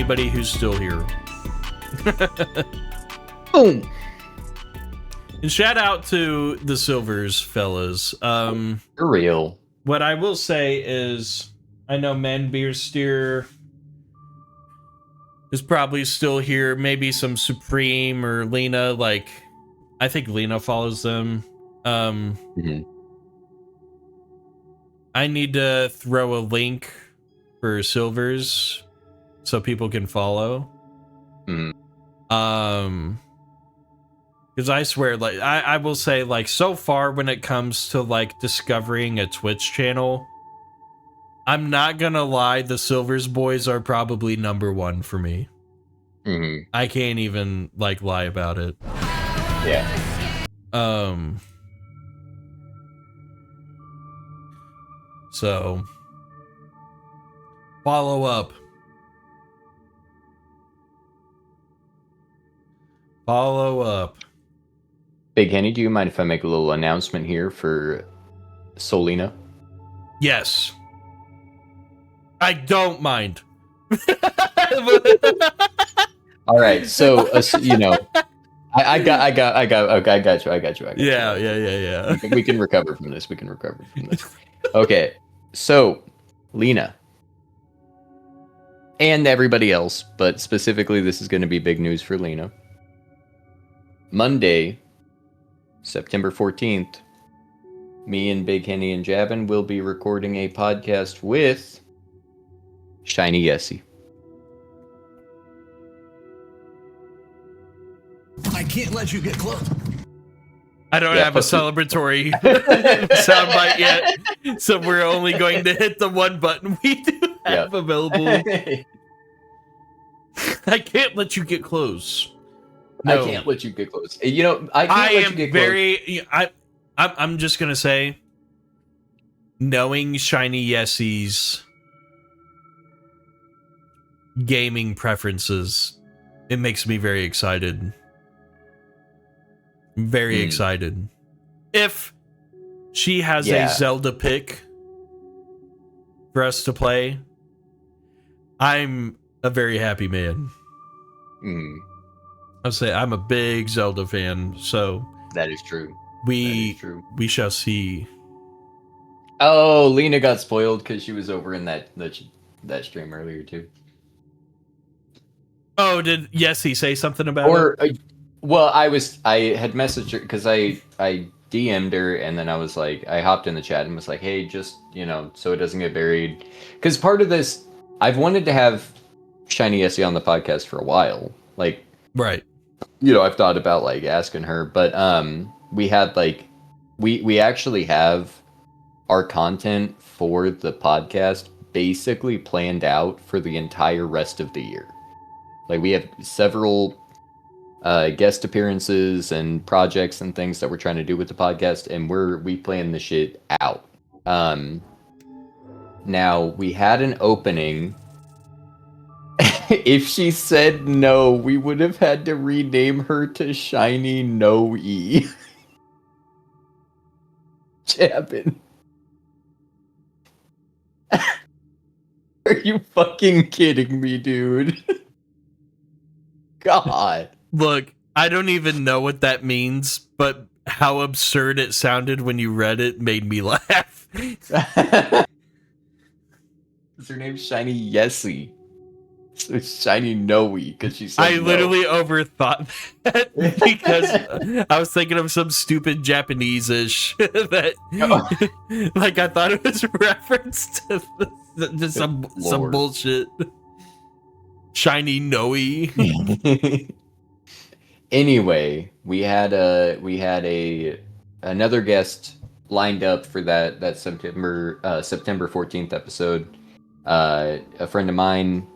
anybody who's still here. Boom. And shout out to the Silvers, fellas. For real. What I will say is, I know Man Beer Steer is probably still here. Maybe some Supreme or Lena. Like, I think Lena follows them. I need to throw a link for Silvers so people can follow. Because I swear, like, I will say, like, so far when it comes to, like, discovering a Twitch channel, I'm not gonna lie, the Silvers boys are probably number one for me. I can't even, like, lie about it. Yeah. So, follow up. Follow up. Big Henny, do you mind if I make a little announcement here for Solina? Yes. I don't mind. All right, so you know, I got you. Yeah. We can recover from this. Okay, so Lena and everybody else, but specifically, this is going to be big news for Lena. Monday, September 14th, me and Big Henny and Javin will be recording a podcast with Shiny Yessie. I can't let you get close. I don't have a celebratory soundbite yet, so we're only going to hit the one button we do have available. I can't let you get close. No. I can't let you get close. You know, I am very. I'm just gonna say, knowing Shiny Yessie's gaming preferences, it makes me very excited. Very excited. If she has a Zelda pick for us to play, I'm a very happy man. I'll say I'm a big Zelda fan, so that is true. We shall see. Oh, Lena got spoiled because she was over in that stream earlier too. Oh, did Yessie say something about it? Well, I had messaged her because I DM'd her and then I was like, I hopped in the chat and was like, hey, just, you know, so it doesn't get buried. Because part of this, I've wanted to have Shiny Yessie on the podcast for a while. Like, right. You know, I've thought about like asking her, but we had like, we actually have our content for the podcast basically planned out for the entire rest of the year. Like, we have several guest appearances and projects and things that we're trying to do with the podcast, and we plan the shit out. Now, we had an opening. If she said no, we would have had to rename her to Shiny No-E. Javin. Are you fucking kidding me, dude? God. Look, I don't even know what that means, but how absurd it sounded when you read it made me laugh. Is her name Shiny Yessie? So it's Shiny No-E because she said I literally overthought that because I was thinking of some stupid Japanese-ish that, like, I thought it was a reference to just some bullshit. Shiny Noe. Anyway, we had another guest lined up for that September 14th episode. A friend of mine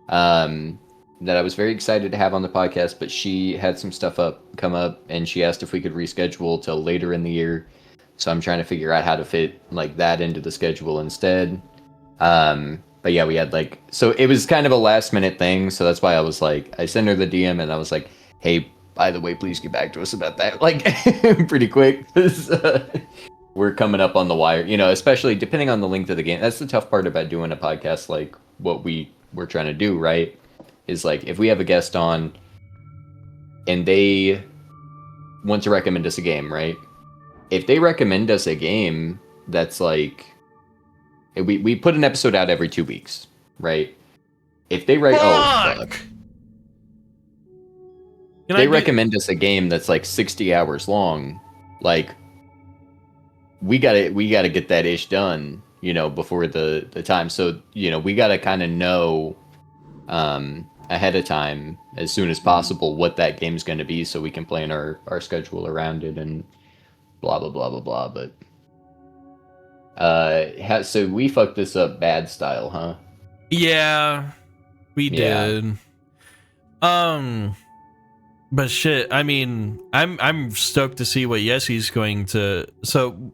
that I was very excited to have on the podcast, but she had some stuff come up, and she asked if we could reschedule till later in the year. So I'm trying to figure out how to fit like that into the schedule instead. But yeah, we had so it was kind of a last minute thing. So that's why I was like, I sent her the DM and I was like, hey, by the way, please get back to us about that. Like pretty quick. We're coming up on the wire, you know, especially depending on the length of the game. That's the tough part about doing a podcast like what we're trying to do, right? is like if we have a guest on and they want to recommend us a game, right? If they recommend us a game that's like we put an episode out every 2 weeks, right? If they recommend us a game that's like 60 hours long, like we gotta get that ish done, before the time. So we gotta kind of know ahead of time as soon as possible what that game's going to be, so we can plan our schedule around it and blah blah blah blah blah. But so we fucked this up bad style, huh? Yeah, we did. But shit, I mean, I'm stoked to see what Yessie's going to. So,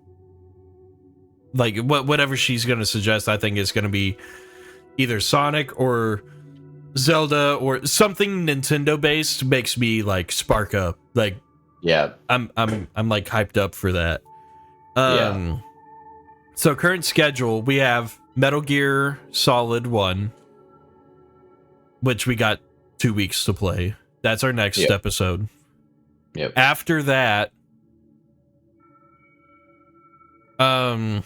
like, whatever she's going to suggest, I think is going to be either Sonic or Zelda or something Nintendo based. Makes me like spark up. Like, yeah, I'm like hyped up for that. So current schedule, we have Metal Gear Solid 1, which we got 2 weeks to play. That's our next episode. Yep. After that, I'm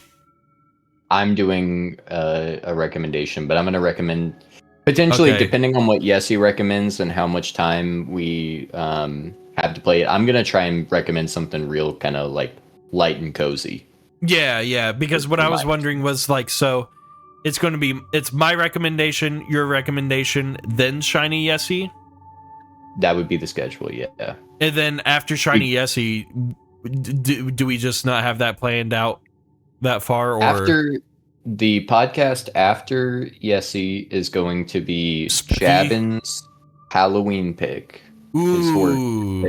doing a recommendation, but I'm going to recommend potentially, depending on what Yessie recommends and how much time we have to play it, I'm going to try and recommend something real kind of like light and cozy. Yeah, because what I was wondering was like, so it's my recommendation, your recommendation, then Shiny Yessie? That would be the schedule, yeah. And then after Shiny Yessie, do we just not have that planned out that far? Or after the podcast after Yessie is going to be Spooky. Jabin's Halloween pick. Ooh.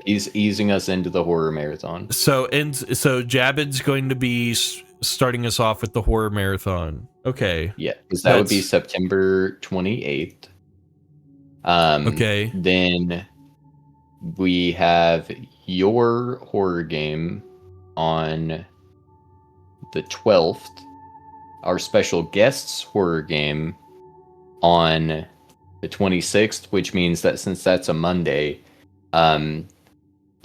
He's easing us into the horror marathon. So Jabin's going to be starting us off with the horror marathon. Okay. Yeah, because that would be September 28th. Okay. Then we have your horror game on the 12th. Our special guest's horror game on the 26th, which means that since that's a Monday, the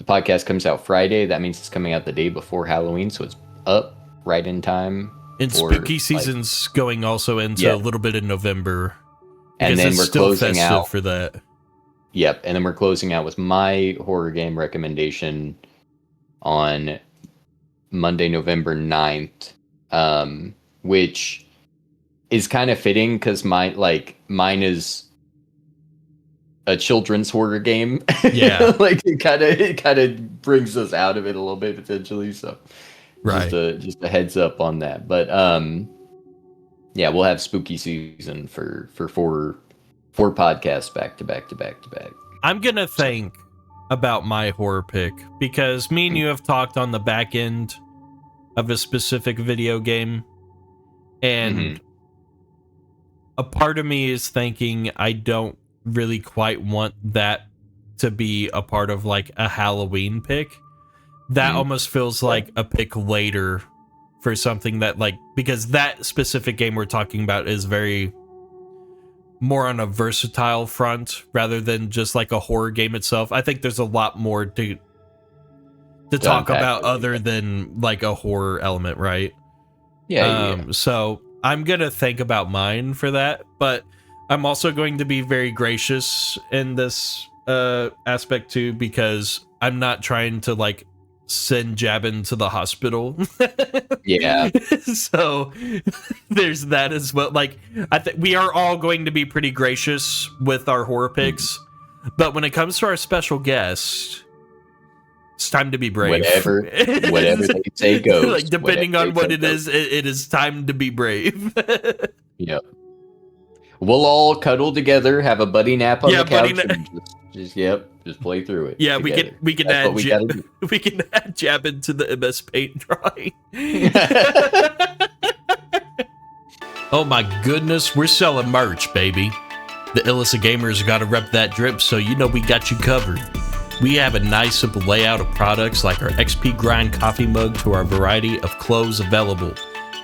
podcast comes out Friday. That means it's coming out the day before Halloween, so it's up right in time. And spooky season's going also into a little bit in November. And then we're closing out for that. Yep, and then we're closing out with my horror game recommendation on Monday, November 9th, which is kind of fitting because mine is a children's horror game. Yeah. Like it kind of brings us out of it a little bit potentially. So right. Just a heads up on that. But yeah, we'll have spooky season for four podcasts back to back to back to back. I'm gonna think about my horror pick because me and you have talked on the back end of a specific video game, and a part of me is thinking I don't really quite want that to be a part of like a Halloween pick. That almost feels like a pick later for something that like, because that specific game we're talking about is very more on a versatile front rather than just like a horror game itself. I think there's a lot more to talk about other than like a horror element, right? Yeah. So I'm gonna think about mine for that, but I'm also going to be very gracious in this aspect too, because I'm not trying to like send Jabin to the hospital. Yeah. So there's that as well. Like I think we are all going to be pretty gracious with our horror picks, but when it comes to our special guest, it's time to be brave. Whatever they say goes. Like depending on what it is, it is time to be brave. Yep. We'll all cuddle together, have a buddy nap on the couch, and just play through it. Yeah, together. we can add Jabin to the MS Paint drawing. Oh my goodness, we're selling merch, baby. The Illissa Gamers got to rep that drip, so you know we got you covered. We have a nice simple layout of products like our XP Grind coffee mug to our variety of clothes available.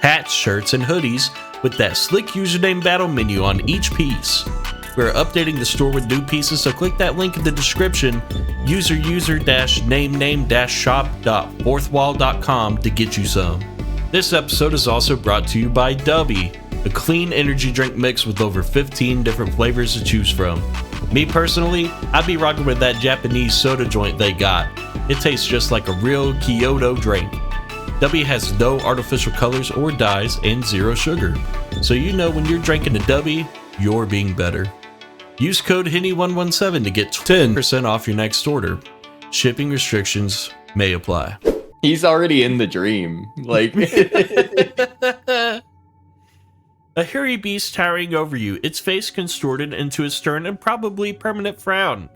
Hats, shirts, and hoodies with that slick username battle menu on each piece. We're updating the store with new pieces, so click that link in the description, user-name-shop.fourthwall.com to get you some. This episode is also brought to you by Dubby, a clean energy drink mix with over 15 different flavors to choose from. Me personally, I'd be rocking with that Japanese soda joint they got. It tastes just like a real Kyoto drink. Dubby has no artificial colors or dyes and 0 sugar. So you know when you're drinking a Dubby, you're being better. Use code Henny117 to get 10% off your next order. Shipping restrictions may apply. He's already in the dream. Like, a hairy beast towering over you, its face contorted into a stern and probably permanent frown.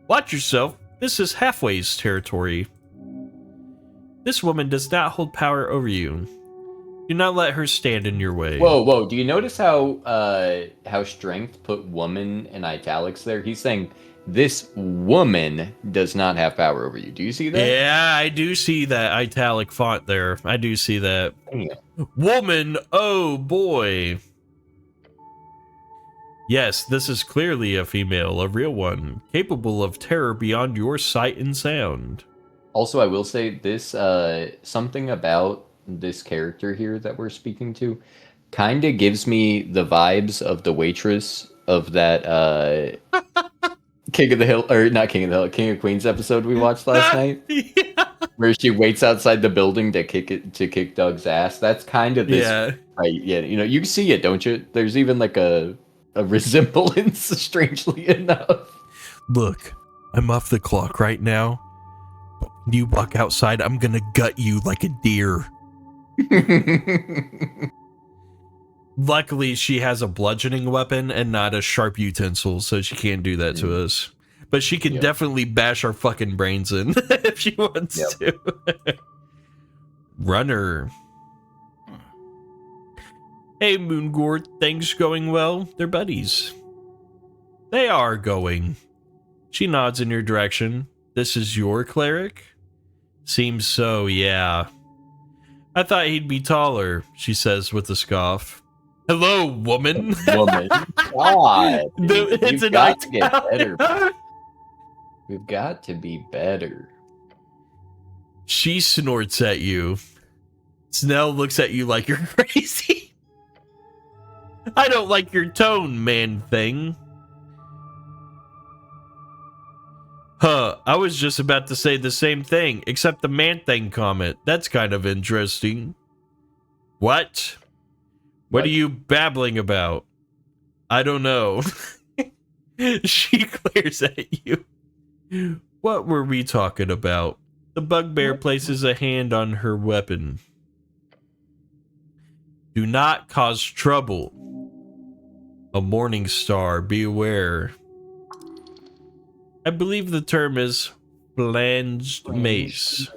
Watch yourself, this is Halfway's territory. This woman does not hold power over you. Do not let her stand in your way. whoa! Do you notice how Strength put woman in italics there? He's saying this woman does not have power over you. Do you see that? Yeah, I do see that italic font there. I do see that. Yeah. Woman, oh boy. Yes, this is clearly a female, a real one, capable of terror beyond your sight and sound. Also, I will say this, something about this character here that we're speaking to kind of gives me the vibes of the waitress of that King of the Hill, or not King of the Hill, King of Queens episode we watched last night, Yeah. where she waits outside the building to kick Doug's ass. That's kind of this, Yeah. right? Yeah, you know, you see it, don't you? There's even like a resemblance, strangely enough. Look, I'm off the clock right now. But when you walk outside, I'm gonna gut you like a deer. Luckily, she has a bludgeoning weapon and not a sharp utensil, so she can't do that to us. But she can definitely bash our fucking brains in if she wants to. Runner. Hey, Moongord, things going well? They're buddies. They are going. She nods in your direction. This is your cleric? Seems so, yeah. I thought he'd be taller, she says with a scoff. Hello, woman. Woman. God. It's We've an got to get Italian. better. We've got to be better. She snorts at you. Snell looks at you like you're crazy. I don't like your tone, man thing. Huh, I was just about to say the same thing, except the man thing comment. That's kind of interesting. What? What are you babbling about? I don't know. She glares at you. What were we talking about? The bugbear places a hand on her weapon. Do not cause trouble. A morning star, beware. I believe the term is flanged mace.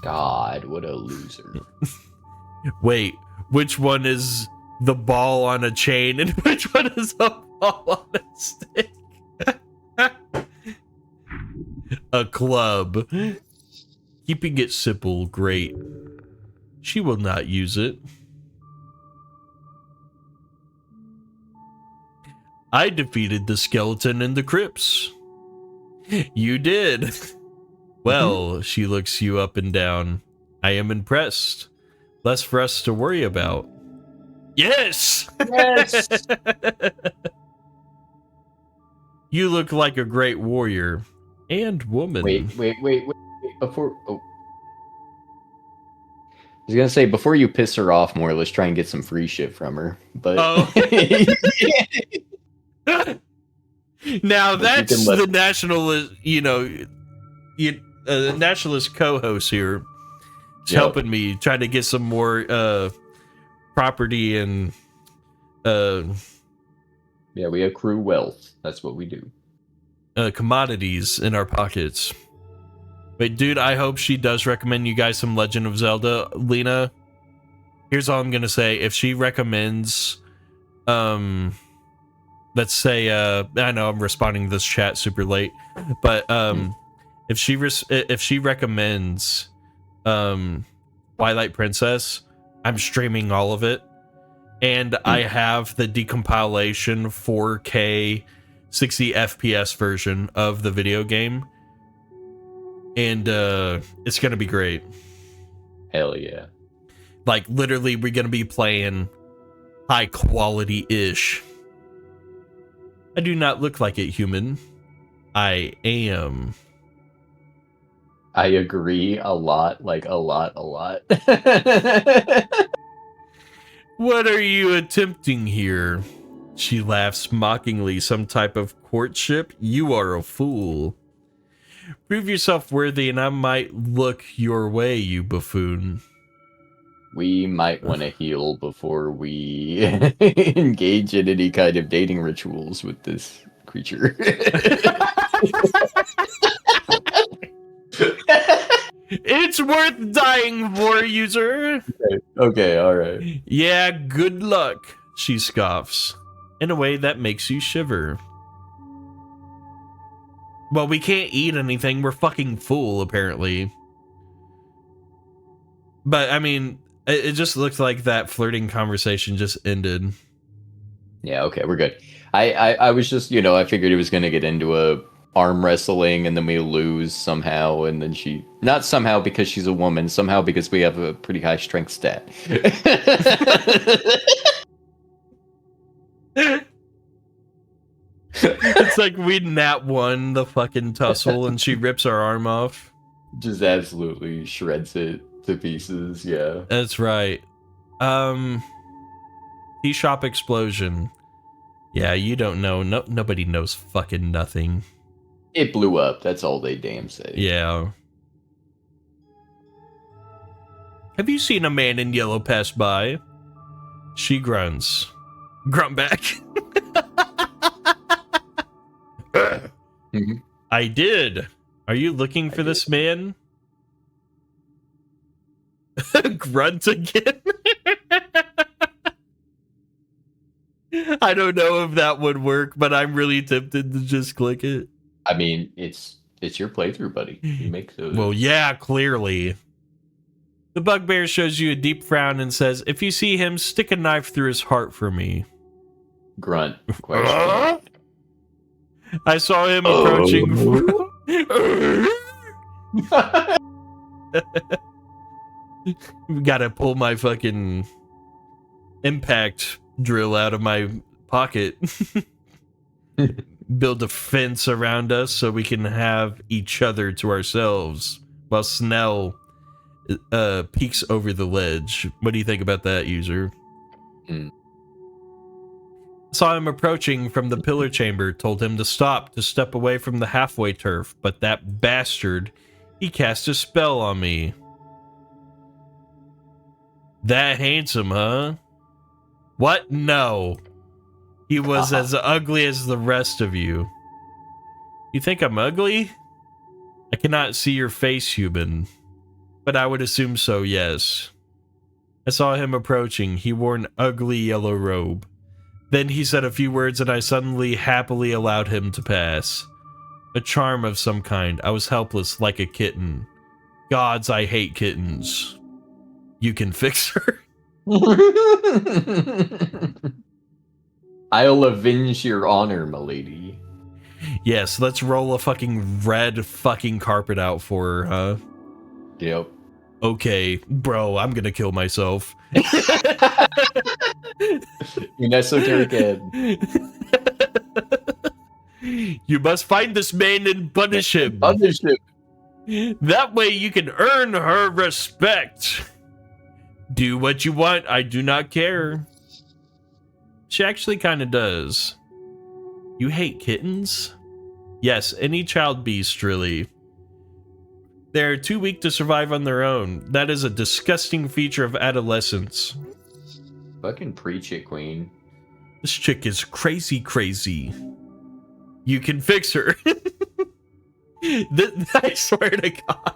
God, what a loser. Wait, which one is the ball on a chain and which one is a ball on a stick? A club. Keeping it simple, great. She will not use it. I defeated the skeleton in the crypts. You did. Well, she looks you up and down. I am impressed. Less for us to worry about. Yes! Yes! You look like a great warrior and woman. Wait. Before... Oh. I was gonna say, before you piss her off more, let's try and get some free shit from her. But... Oh. Now that's the nationalist, nationalist co-host here. He's helping me trying to get some more property and yeah, we accrue wealth. That's what we do. Commodities in our pockets. Wait, dude, I hope she does recommend you guys some Legend of Zelda. Lena, here's all I'm gonna say. If she recommends let's say I know I'm responding to this chat super late, but if she recommends Twilight Princess, I'm streaming all of it. and I have the decompilation 4K 60 FPS version of the video game, and it's gonna be great. Hell yeah. Like, literally, we're gonna be playing high quality ish. I do not look like it, human. I am. I agree a lot, like a lot. What are you attempting here? She laughs mockingly. Some type of courtship? You are a fool. Prove yourself worthy and I might look your way, you buffoon. We might want to heal before we engage in any kind of dating rituals with this creature. It's worth dying for, user. Okay, alright. Yeah, good luck, she scoffs, in a way that makes you shiver. Well, we can't eat anything. We're fucking full, apparently. But, I mean, it just looked like that flirting conversation just ended. Yeah, okay, we're good. I was just, I figured it was going to get into a arm wrestling and then we lose somehow, and then not somehow because she's a woman, somehow because we have a pretty high strength stat. It's like we nat won the fucking tussle and she rips our arm off. Just absolutely shreds it to pieces, yeah. That's right. Tea shop explosion. Yeah, you don't know. Nobody knows fucking nothing. It blew up. That's all they damn say. Yeah. Have you seen a man in yellow pass by? She grunts. Grunt back. I did. Are you looking for this man? Grunt again. I don't know if that would work, but I'm really tempted to just click it. I mean, it's your playthrough, buddy. You make those. Well, yeah, clearly. The bugbear shows you a deep frown and says, if you see him, stick a knife through his heart for me. Grunt. Question. I saw him approaching. Gotta pull my fucking impact drill out of my pocket. Build a fence around us so we can have each other to ourselves while Snell peeks over the ledge. What do you think about that, user? Saw him approaching from the pillar chamber, told him to step away from the halfway turf, but that bastard, he cast a spell on me. That handsome, huh? What? No. He was as ugly as the rest of you. You think I'm ugly? I cannot see your face, human. But I would assume so, yes. I saw him approaching. He wore an ugly yellow robe. Then he said a few words and I suddenly happily allowed him to pass. A charm of some kind. I was helpless like a kitten. Gods, I hate kittens. You can fix her? I'll avenge your honor, milady. Yes, let's roll a fucking red fucking carpet out for her, huh? Yep. Okay, bro, I'm gonna kill myself. In Esoteric Ebb. You must find this man and punish him. Punish him. That way you can earn her respect. Do what you want, I do not care. She actually kind of does. You hate kittens? Yes, any child beast, really. They're too weak to survive on their own. That is a disgusting feature of adolescence. Fucking preach it, queen. This chick is crazy. You can fix her. I swear to God.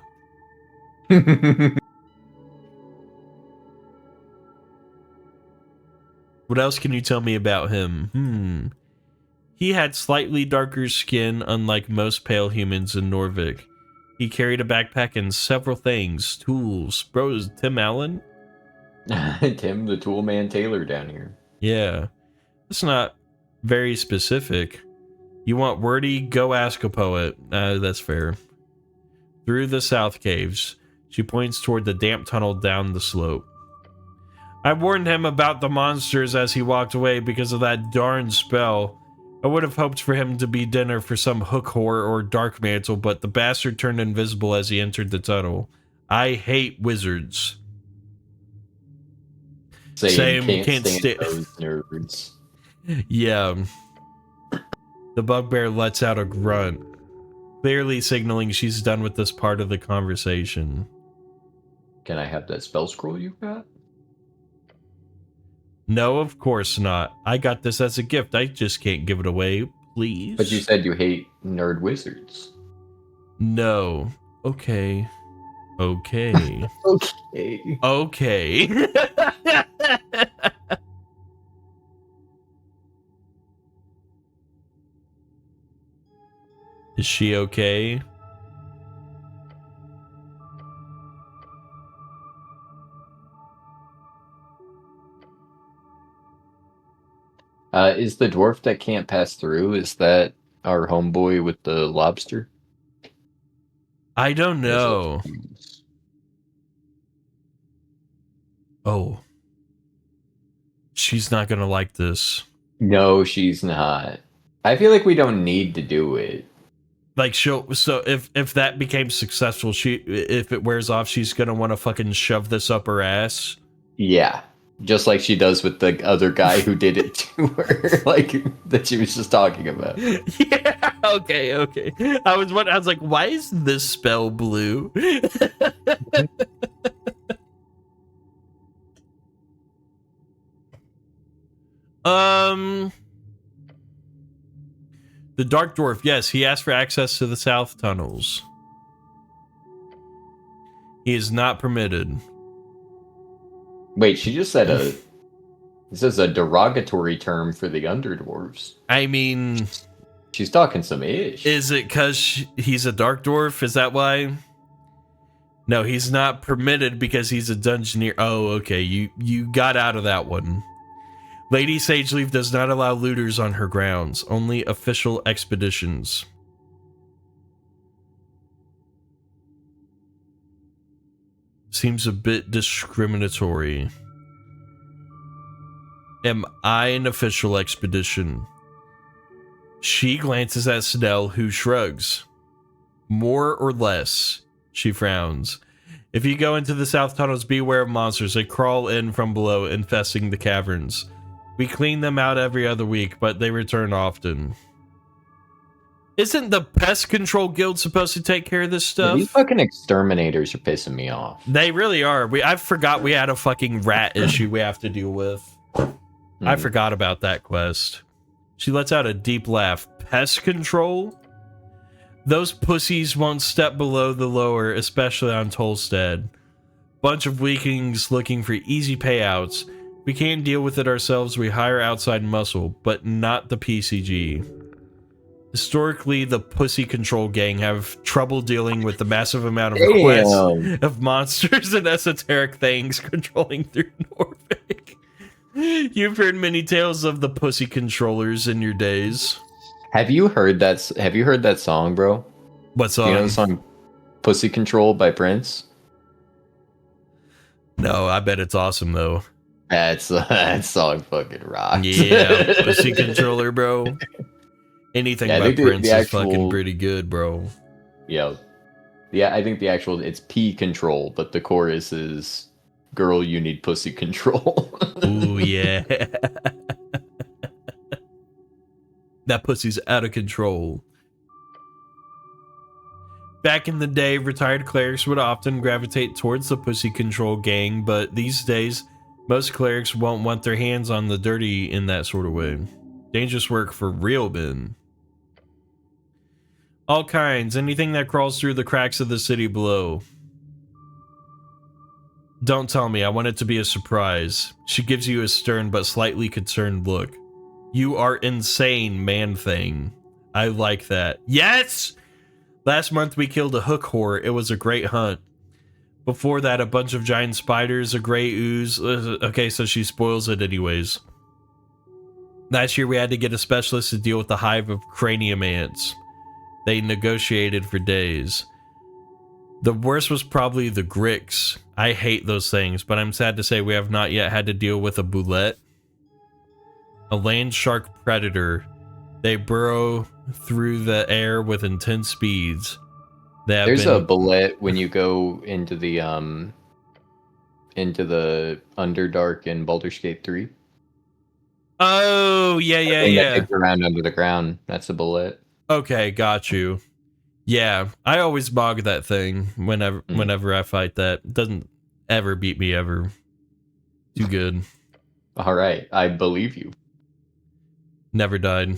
What else can you tell me about him? He had slightly darker skin, unlike most pale humans in Norvik. He carried a backpack and several things. Tools. Bro, is Tim Allen? Tim the Toolman Taylor down here. Yeah. It's not very specific. You want wordy? Go ask a poet. That's fair. Through the south caves. She points toward the damp tunnel down the slope. I warned him about the monsters as he walked away because of that darn spell. I would have hoped for him to be dinner for some hook whore or dark mantle, but the bastard turned invisible as he entered the tunnel. I hate wizards. Same. Can't stand those nerds. Yeah. The bugbear lets out a grunt, clearly signaling she's done with this part of the conversation. Can I have that spell scroll you got? No, of course not. I got this as a gift. I just can't give it away, please. But you said you hate nerd wizards. No. Okay. Okay. Okay. Okay. Is she okay? Is the dwarf that can't pass through, is that our homeboy with the lobster? I don't know. Oh. She's not gonna like this. No, she's not. I feel like we don't need to do it. Like so if that became successful, if it wears off, she's gonna want to fucking shove this up her ass. Yeah. Just like she does with the other guy who did it to her, like that she was just talking about. Yeah, okay. I was like, why is this spell blue? The Dark Dwarf, yes, he asked for access to the south tunnels. He is not permitted. Wait, she just said this is a derogatory term for the underdwarves. I mean, she's talking some ish. Is it because he's a Dark Dwarf? Is that why? No, he's not permitted because he's a dungeoneer. Oh, okay, you got out of that one. Lady Sageleaf does not allow looters on her grounds, only official expeditions. Seems a bit discriminatory. Am I an official expedition? She glances at Snell, who shrugs. More or less, she frowns. If you go into the south tunnels, beware of monsters. They crawl in from below, infesting the caverns. We clean them out every other week, but they return often. Isn't the pest control guild supposed to take care of this stuff? These fucking exterminators are pissing me off. They really are. I forgot we had a fucking rat issue we have to deal with. I forgot about that quest. She lets out a deep laugh. Pest control? Those pussies won't step below the lower, especially on Tolstead. Bunch of weaklings looking for easy payouts. We can't deal with it ourselves, we hire outside muscle, but not the PCG. Historically, the Pussy Control Gang have trouble dealing with the massive amount of requests of monsters and esoteric things controlling through Norfolk. You've heard many tales of the Pussy Controllers in your days. Have you heard that song, bro? What song? You know the song Pussy Control by Prince? No, I bet it's awesome though. That song fucking rocks. Yeah, Pussy Controller, bro. Anything by Prince is fucking pretty good, bro. Yeah. Yeah, I think it's P Control, but the chorus is girl, you need pussy control. Ooh, yeah. That pussy's out of control. Back in the day, retired clerics would often gravitate towards the Pussy Control Gang, but these days, most clerics won't want their hands on the dirty in that sort of way. Dangerous work for real men. All kinds, anything that crawls through the cracks of the city below. Don't tell me, I want it to be a surprise. She gives you a stern but slightly concerned look. You are insane, man thing. I like that. Yes! Last month we killed a hook whore. It was a great hunt. Before that, a bunch of giant spiders, a gray ooze. Okay, so she spoils it anyways. Last year, we had to get a specialist to deal with the hive of cranium ants. They negotiated for days. The worst was probably the gricks. I hate those things, but I'm sad to say we have not yet had to deal with a boulette. A land shark predator. They burrow through the air with intense speeds. There's a bullet when you go into the Underdark in Baldur's Gate 3. Oh, yeah. That digs around under the ground. That's a bullet. Okay, got you. Yeah, I always bog that thing whenever I fight that. It doesn't ever beat me ever. Too good. All right, I believe you. Never died.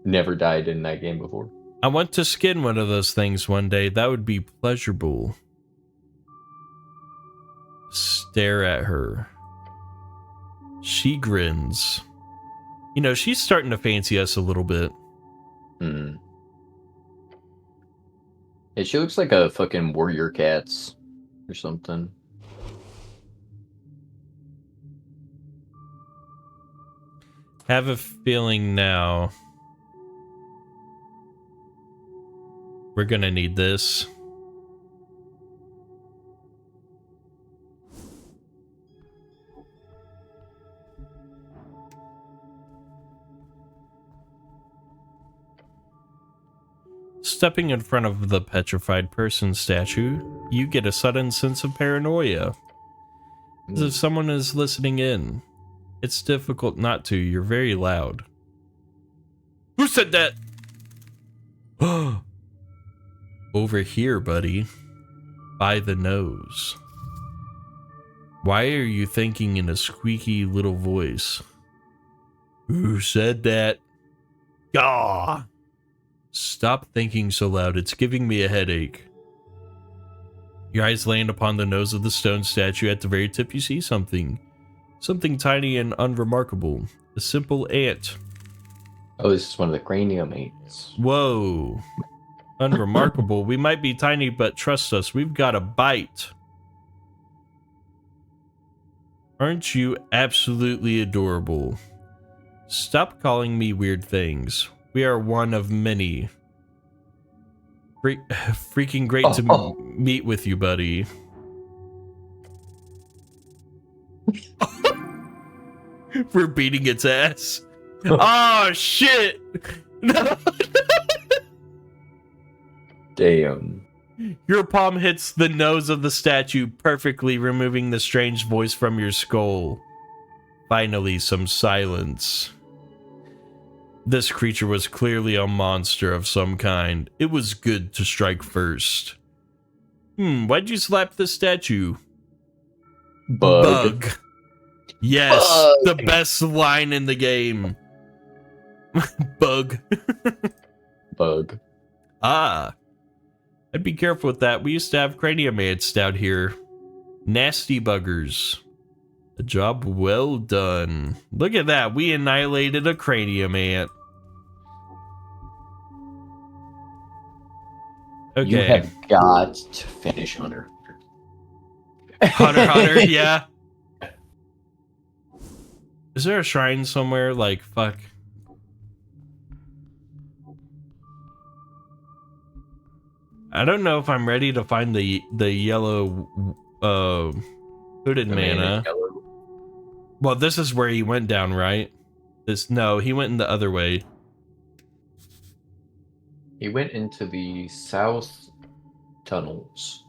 Never died in that game before. I want to skin one of those things one day. That would be pleasurable. Stare at her. She grins. You know, she's starting to fancy us a little bit. Hmm. Yeah, she looks like a fucking warrior cats or something. Have a feeling now. We're gonna need this. Stepping in front of the petrified person statue, you get a sudden sense of paranoia. As if someone is listening in. It's difficult not to, you're very loud. Who said that? Over here, buddy. By the nose. Why are you thinking in a squeaky little voice? Who said that? Gah! Stop thinking so loud, it's giving me a headache. Your eyes land upon the nose of the stone statue. At the very tip you see something. Something tiny and unremarkable. A simple ant. Oh, this is one of the cranium ants. Whoa. Unremarkable. We might be tiny, but trust us, we've got a bite. Aren't you absolutely adorable? Stop calling me weird things. We are one of many. Freaking great to meet with you, buddy. We're beating its ass. Oh, shit. Damn. Your palm hits the nose of the statue perfectly, removing the strange voice from your skull. Finally, some silence. This creature was clearly a monster of some kind. It was good to strike first. Why'd you slap the statue? Bug. Yes, Bug. The best line in the game. Bug. Bug. Ah. I'd be careful with that. We used to have cranium ants down here. Nasty buggers. A job well done. Look at that. We annihilated a cranium ant. Okay. You have got to finish Hunter. Hunter, yeah. Is there a shrine somewhere? Like, fuck. I don't know if I'm ready to find the yellow hooded mana. Well, this is where he went down, right? No, he went in the other way. He went into the south tunnels.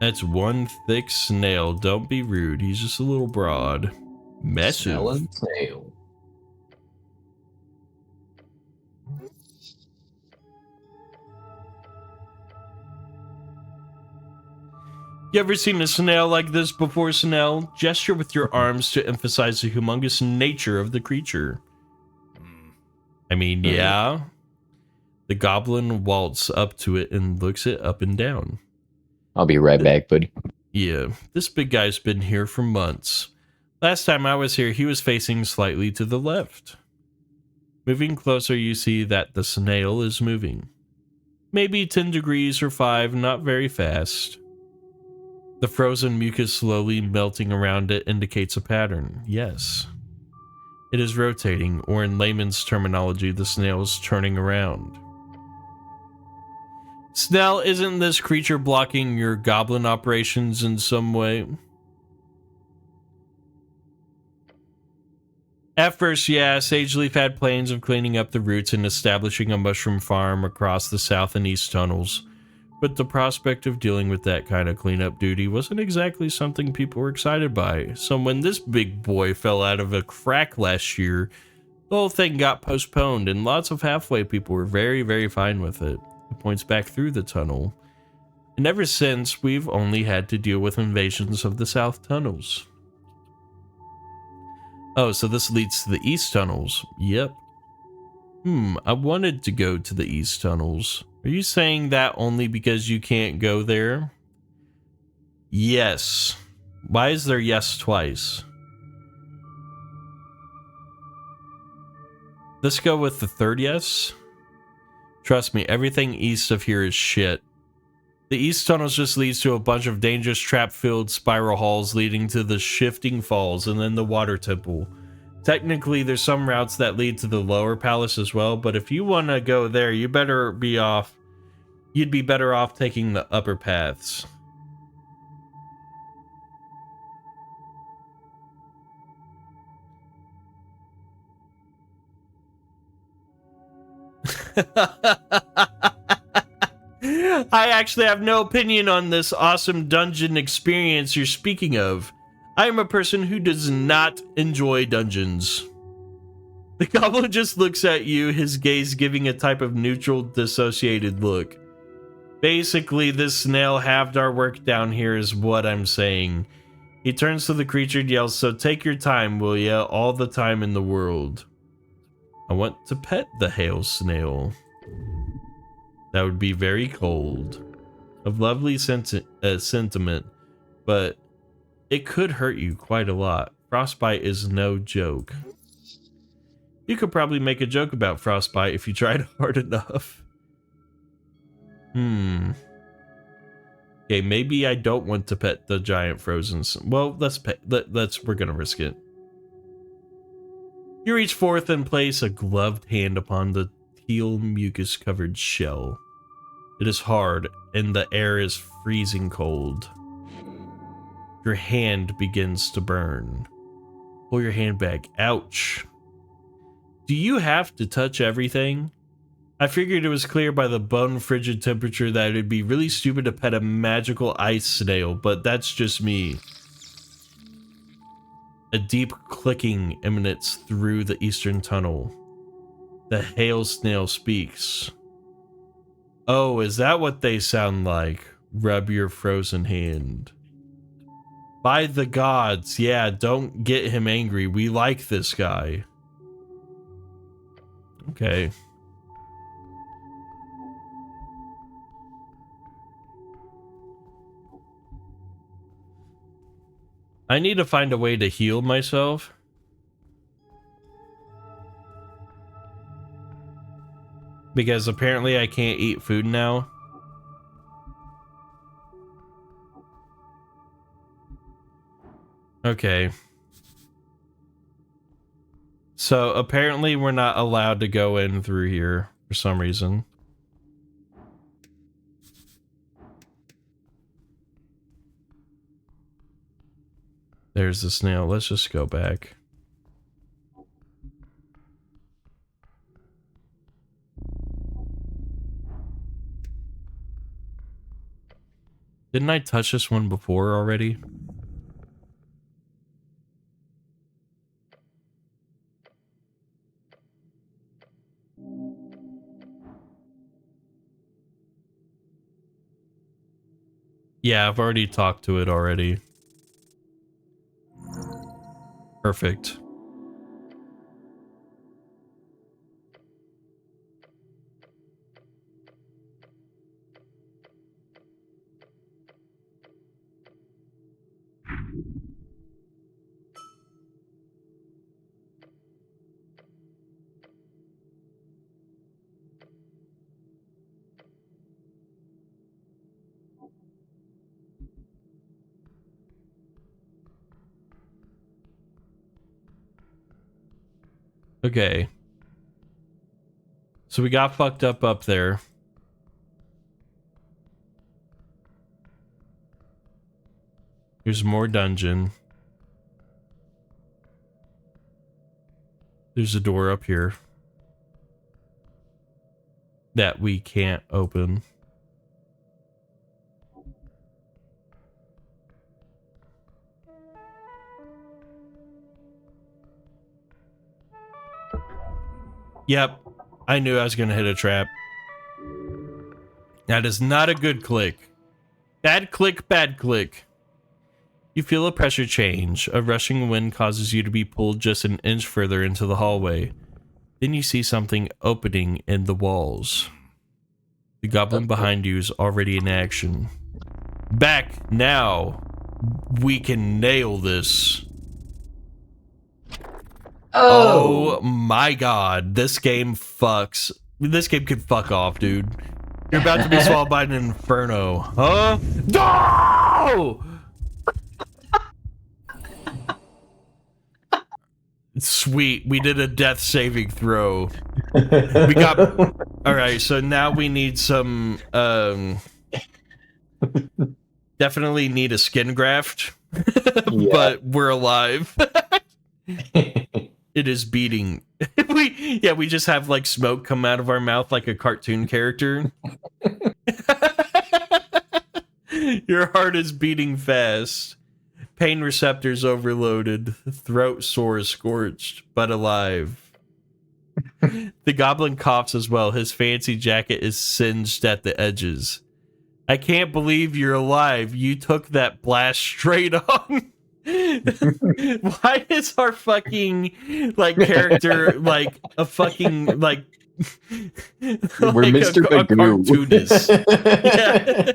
That's one thick snail. Don't be rude. He's just a little broad. Massive. Snail. You ever seen a snail like this before, Snail? Gesture with your arms to emphasize the humongous nature of the creature. I mean, yeah. The goblin waltz up to it and looks it up and down. I'll be right back, buddy. Yeah, this big guy's been here for months. Last time I was here, he was facing slightly to the left. Moving closer, you see that the snail is moving. Maybe 10 degrees or 5, not very fast. The frozen mucus slowly melting around it indicates a pattern. Yes. It is rotating, or in layman's terminology, the snail is turning around. Snell, isn't this creature blocking your goblin operations in some way? At first, yeah, Sageleaf had plans of cleaning up the roots and establishing a mushroom farm across the south and east tunnels. But the prospect of dealing with that kind of cleanup duty wasn't exactly something people were excited by. So when this big boy fell out of a crack last year, the whole thing got postponed, and lots of halfway people were very, very fine with it. It points back through the tunnel. And ever since, we've only had to deal with invasions of the south tunnels. Oh, so this leads to the east tunnels. Yep. I wanted to go to the east tunnels. Are you saying that only because you can't go there? Yes. Why is there yes twice? Let's go with the third yes. Trust me, everything east of here is shit. The east tunnels just leads to a bunch of dangerous trap-filled spiral halls leading to the shifting falls and then the water temple. Technically, there's some routes that lead to the lower palace as well, but if you want to go there, you'd be better off taking the upper paths. I actually have no opinion on this awesome dungeon experience you're speaking of. I am a person who does not enjoy dungeons. The goblin just looks at you, his gaze giving a type of neutral, dissociated look. Basically, this snail halved our work down here is what I'm saying. He turns to the creature and yells, "So take your time, will ya? All the time in the world." I want to pet the hail snail. That would be very cold. A lovely sentiment, but it could hurt you quite a lot. Frostbite is no joke. You could probably make a joke about frostbite if you tried hard enough. Okay, maybe I don't want to pet the giant frozen. Well, we're gonna risk it. You reach forth and place a gloved hand upon the teal mucus-covered shell. It is hard, and the air is freezing cold. Your hand begins to burn. Pull your hand back. Ouch. Do you have to touch everything? I figured it was clear by the bone frigid temperature that it'd be really stupid to pet a magical ice snail, but that's just me. A deep clicking emanates through the eastern tunnel. The hail snail speaks. Oh, is that what they sound like? Rub your frozen hand. By the gods, yeah, don't get him angry. We like this guy. Okay. I need to find a way to heal myself. Because apparently I can't eat food now. Okay. So apparently we're not allowed to go in through here for some reason. There's the snail. Let's just go back. Didn't I touch this one before already? Yeah, I've already talked to it already. Perfect. Okay. So we got fucked up there. Here's more dungeon. There's a door up here that we can't open. Yep, I knew I was gonna hit a trap. That is not a good click. Bad click, bad click. You feel a pressure change. A rushing wind causes you to be pulled just an inch further into the hallway. Then you see something opening in the walls. The goblin behind you is already in action. Back now. We can nail this. Oh my god. This game fucks. This game can fuck off, dude. You're about to be swallowed by an inferno. Huh? No! Sweet. We did a death saving throw. We got... Alright, so now we need some... Definitely need a skin graft. But we're alive. It is beating. We just have like smoke come out of our mouth like a cartoon character. Your heart is beating fast. Pain receptors overloaded. Throat sore, scorched, but alive. The goblin coughs as well. His fancy jacket is singed at the edges. I can't believe you're alive. You took that blast straight on. Why is our fucking like character like a fucking like we're like Mr. Magoo. Yeah.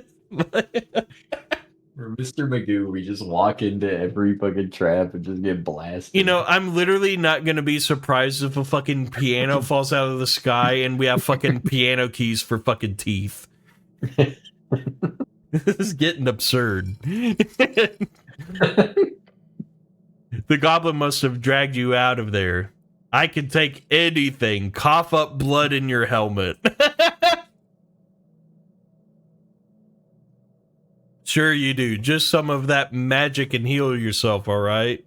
We're Mr. Magoo. We just walk into every fucking trap and just get blasted. You know, I'm literally not gonna be surprised if a fucking piano falls out of the sky and we have fucking piano keys for fucking teeth. This is getting absurd. The goblin must have dragged you out of there. I can take anything. Cough up blood in your helmet. Sure you do. Just some of that magic and heal yourself, alright?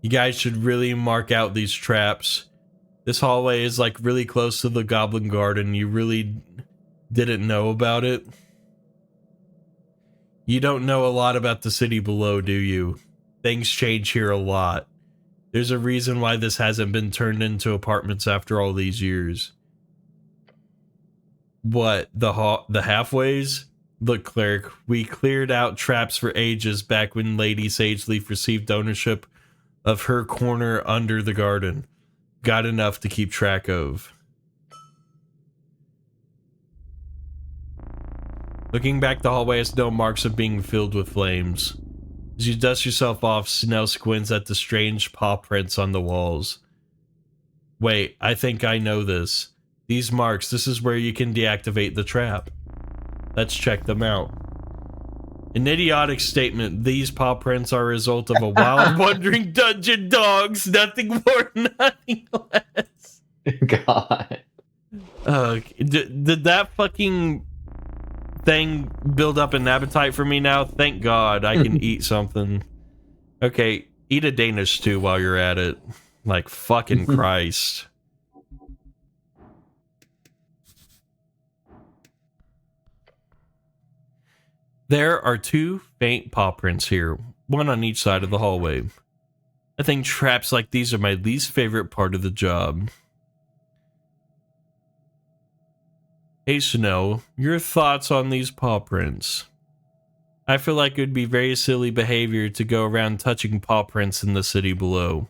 You guys should really mark out these traps. This hallway is like really close to the Goblin Garden. You really didn't know about it? You don't know a lot about the city below, do you? Things change here a lot. There's a reason why this hasn't been turned into apartments after all these years. What, the halfways? Look, cleric, we cleared out traps for ages back when Lady Sageleaf received ownership of her corner under the garden. Got enough to keep track of. Looking back, the hallway has no marks of being filled with flames. As you dust yourself off, Snell squints at the strange paw prints on the walls. Wait, I think I know this. These marks, this is where you can deactivate the trap. Let's check them out. An idiotic statement. These paw prints are a result of a wild, wandering dungeon dogs. Nothing more, nothing less. God. Did that fucking thing build up an appetite for me now? Thank God I can eat something. Okay, eat a Danish stew while you're at it. Like fucking Christ. There are two faint paw prints here, one on each side of the hallway. I think traps like these are my least favorite part of the job. Hey Snow, your thoughts on these paw prints? I feel like it would be very silly behavior to go around touching paw prints in the city below.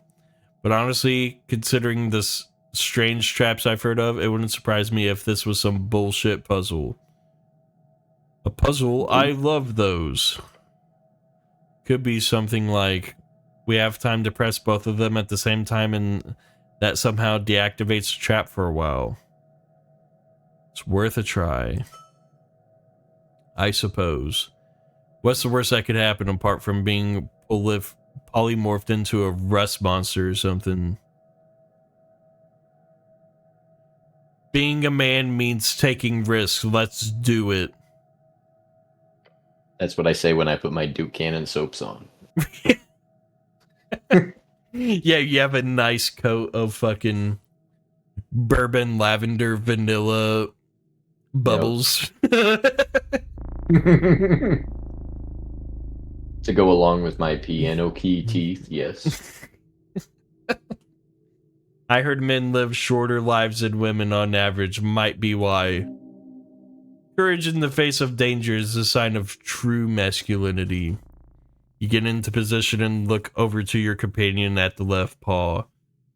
But honestly, considering this strange traps I've heard of, it wouldn't surprise me if this was some bullshit puzzle. A puzzle? I love those. Could be something like, we have time to press both of them at the same time and that somehow deactivates the trap for a while. It's worth a try. I suppose. What's the worst that could happen apart from being polymorphed into a rust monster or something. Being a man means taking risks. Let's do it. That's what I say when I put my Duke Cannon soaps on. Yeah, you have a nice coat of fucking bourbon, lavender, vanilla bubbles. To go along with my piano key teeth, yes. I heard men live shorter lives than women on average. Might be why. Courage in the face of danger is a sign of true masculinity. You get into position and look over to your companion at the left paw.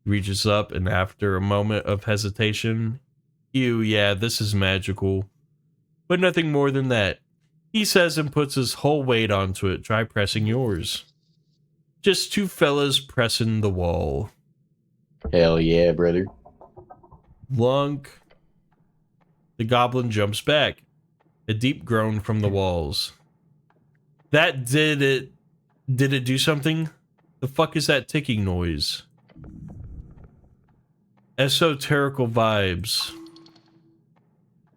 He reaches up, and after a moment of hesitation, ew, yeah, this is magical. But nothing more than that. He says and puts his whole weight onto it. Try pressing yours. Just two fellas pressing the wall. Hell yeah, brother. Lunk. The goblin jumps back. A deep groan from the walls. That did it. Did it do something? The fuck is that ticking noise? Esoterical vibes.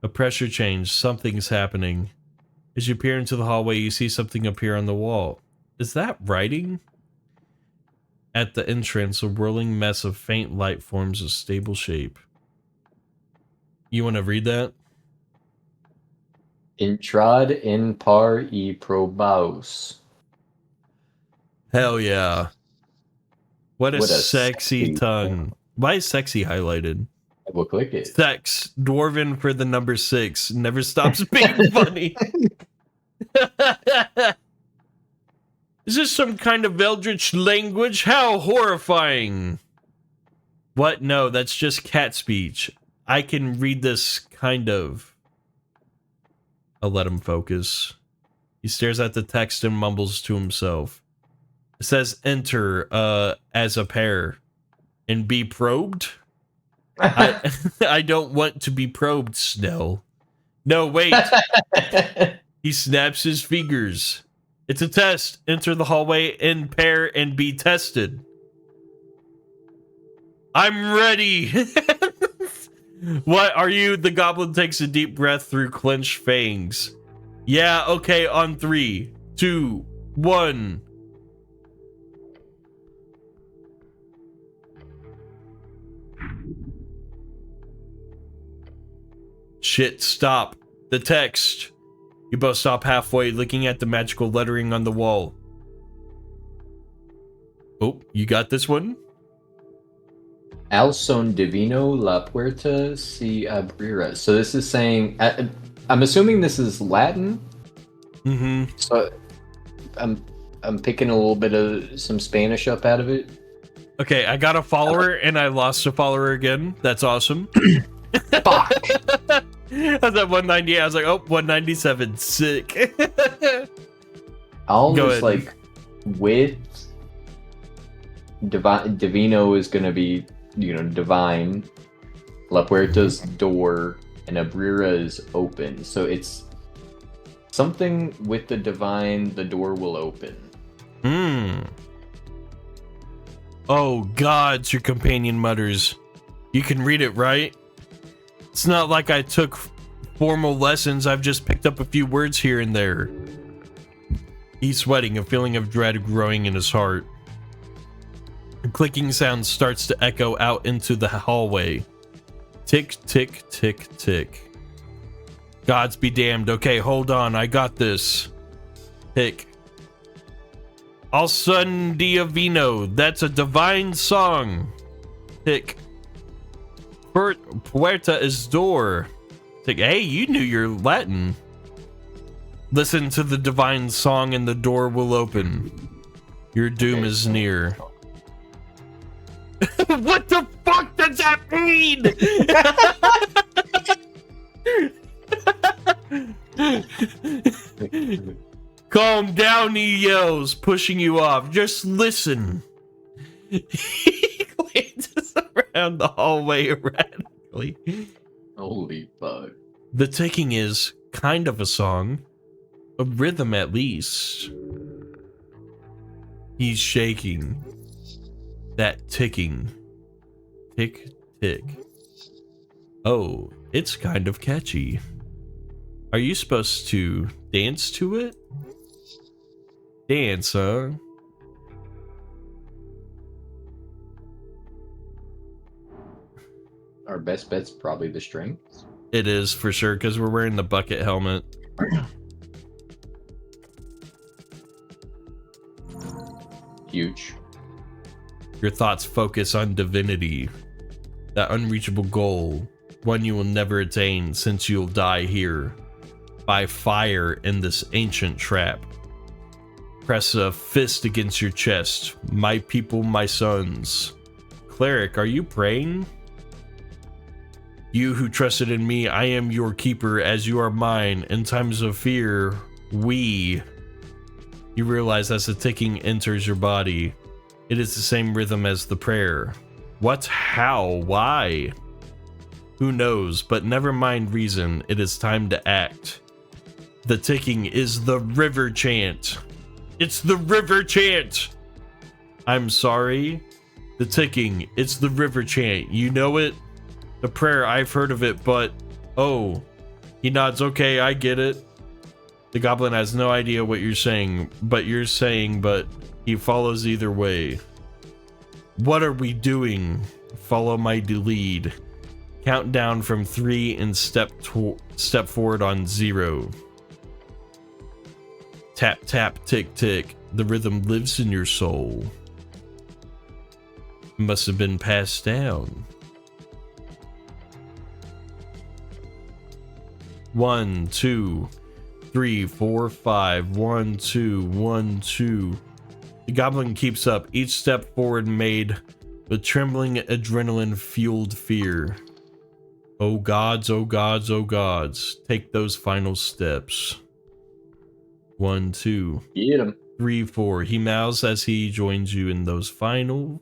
A pressure change. Something's happening. As you peer into the hallway, you see something appear on the wall. Is that writing? At the entrance, a whirling mess of faint light forms a stable shape. You want to read that? Intrad in par e probaus. Hell yeah. What a sexy sexy tongue. Why is sexy highlighted? I will click it. Sex, dwarven for the number 6, never stops being funny. Is this some kind of eldritch language? How horrifying. What? No, that's just cat speech. I can read this kind of. I'll let him focus. He stares at the text and mumbles to himself. It says enter as a pair and be probed. I don't want to be probed, Snell. No, wait. He snaps his fingers. It's a test. Enter the hallway in pair and be tested. I'm ready. What are you? The goblin takes a deep breath through clenched fangs. Yeah, okay, on 3, 2, 1. Shit, stop. The text. You both stop halfway, looking at the magical lettering on the wall. Oh, you got this one? Al son divino la puerta se abrirá. So this is saying, I'm assuming this is Latin. Mm-hmm. So I'm picking a little bit of some Spanish up out of it. Okay, I got a follower and I lost a follower again. That's awesome. Fuck. I was at 198. I was like, oh, 197. Sick. I'll Go just ahead. like with divino is gonna be, you know, divine. La puerta's door and abrira is open. So it's something with the divine, the door will open. Hmm. Oh, gods, your companion mutters. You can read it, right? It's not like I took formal lessons. I've just picked up a few words here and there. He's sweating, a feeling of dread growing in his heart. A clicking sound starts to echo out into the hallway. Tick, tick, tick, tick. Gods be damned. Okay, hold on. I got this. Tick. Al son divino. That's a divine song. Tick. Puerta is door. Tick. Hey, you knew your Latin. Listen to the divine song and the door will open. Your doom is near. What the fuck does that mean? Calm down, he yells, pushing you off. Just listen. He glances around the hallway erratically. Holy fuck. The ticking is kind of a song. A rhythm, at least. He's shaking. That ticking. Tick, tick. Oh, it's kind of catchy. Are you supposed to dance to it? Dance, huh? Our best bet's probably the strings. It is for sure, because we're wearing the bucket helmet. Huge. Your thoughts focus on divinity, that unreachable goal, one you will never attain since you'll die here, by fire in this ancient trap. Press a fist against your chest. My people, my sons. Cleric, are you praying? You who trusted in me, I am your keeper as you are mine. In times of fear, we... You realize as the ticking enters your body, it is the same rhythm as the prayer. What? How? Why? Who knows? But never mind reason. It is time to act. The ticking is the river chant. It's the river chant. I'm sorry. The ticking. It's the river chant. You know it? The prayer. I've heard of it, but... Oh. He nods. Okay, I get it. The goblin has no idea what you're saying, but he follows either way. What are we doing? Follow my lead. Count down from 3 and step forward on 0. Tap, tap, tick, tick. The rhythm lives in your soul. It must have been passed down. 1, 2, 3, 4, 5. 1, 2, 1, 2. The goblin keeps up, each step forward made with trembling adrenaline-fueled fear. Oh gods, oh gods, oh gods. Take those final steps. 1, 2. Get him. 3, 4. He mouths as he joins you in those final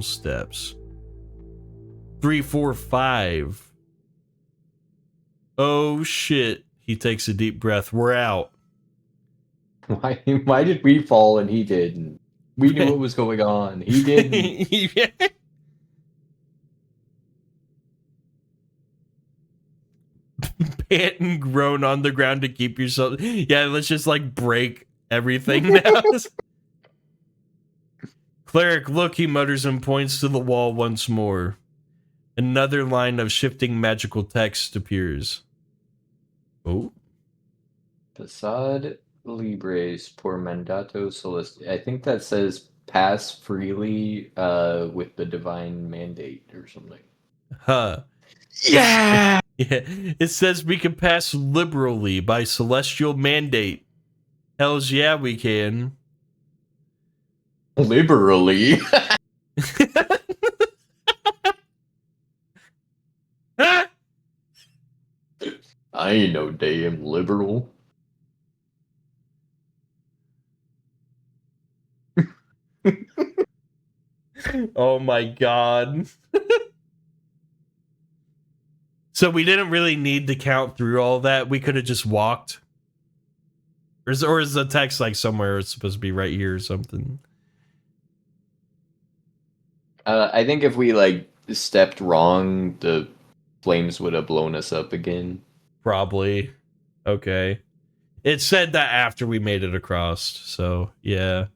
steps. 3, 4, 5. Oh shit. He takes a deep breath. We're out. Why did we fall and he didn't? We knew what was going on. He didn't. Yeah. Pant and groan on the ground to keep yourself. Yeah, let's just like break everything now. Cleric, look, he mutters and points to the wall once more. Another line of shifting magical text appears. Oh. Facade Libres por mandato celesti. I think that says pass freely with the divine mandate or something. Huh. Yeah! Yeah. It says we can pass liberally by celestial mandate. Hells yeah, we can. Liberally. I ain't no damn liberal. Oh my god. So we didn't really need to count through all that. We could have just walked. Or is the text like somewhere it's supposed to be right here or something? I think if we like stepped wrong, the flames would have blown us up again. Probably. Okay. It said that after we made it across, so yeah.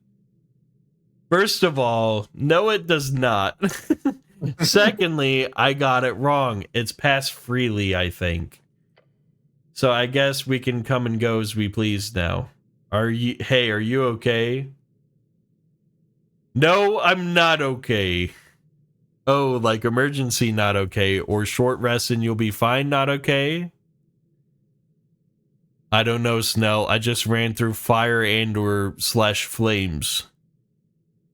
First of all, no, it does not. Secondly, I got it wrong. It's pass freely, I think. So I guess we can come and go as we please now. Are you okay? No, I'm not okay. Oh, like emergency not okay, or short rest and you'll be fine not okay? I don't know, Snell. I just ran through fire and or / flames.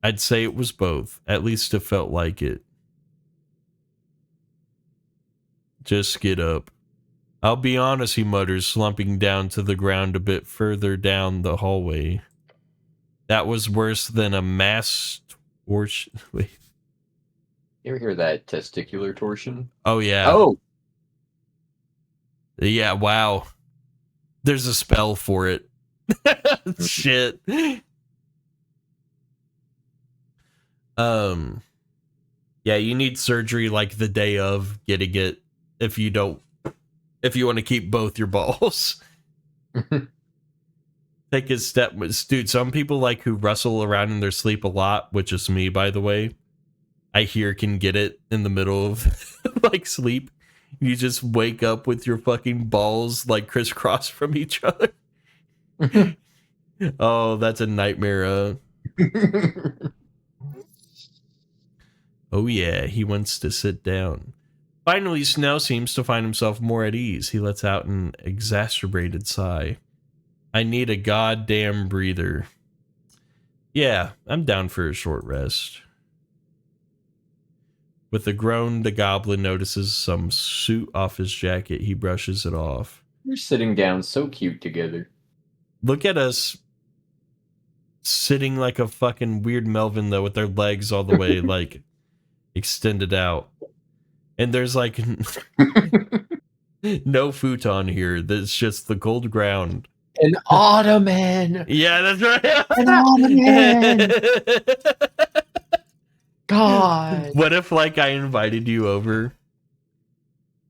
I'd say it was both. At least it felt like it. Just get up. I'll be honest, he mutters, slumping down to the ground a bit further down the hallway. That was worse than a mass torch. Wait. You ever hear that testicular torsion? Oh, yeah. Oh! Yeah, wow. There's a spell for it. Shit. Yeah, you need surgery like the day of getting it if you want to keep both your balls. Take a step, dude. Some people like who wrestle around in their sleep a lot, which is me, by the way. I hear can get it in the middle of like sleep. You just wake up with your fucking balls like crisscross from each other. Oh, that's a nightmare. Oh yeah, he wants to sit down. Finally, Snell seems to find himself more at ease. He lets out an exacerbated sigh. I need a goddamn breather. Yeah, I'm down for a short rest. With a groan, the goblin notices some soot off his jacket. He brushes it off. We're sitting down so cute together. Look at us sitting like a fucking weird Melvin, though, with their legs all the way, like, extended out. And there's, like, no futon here. There's just the cold ground. An ottoman! Yeah, that's right. An ottoman! God. What if, like, I invited you over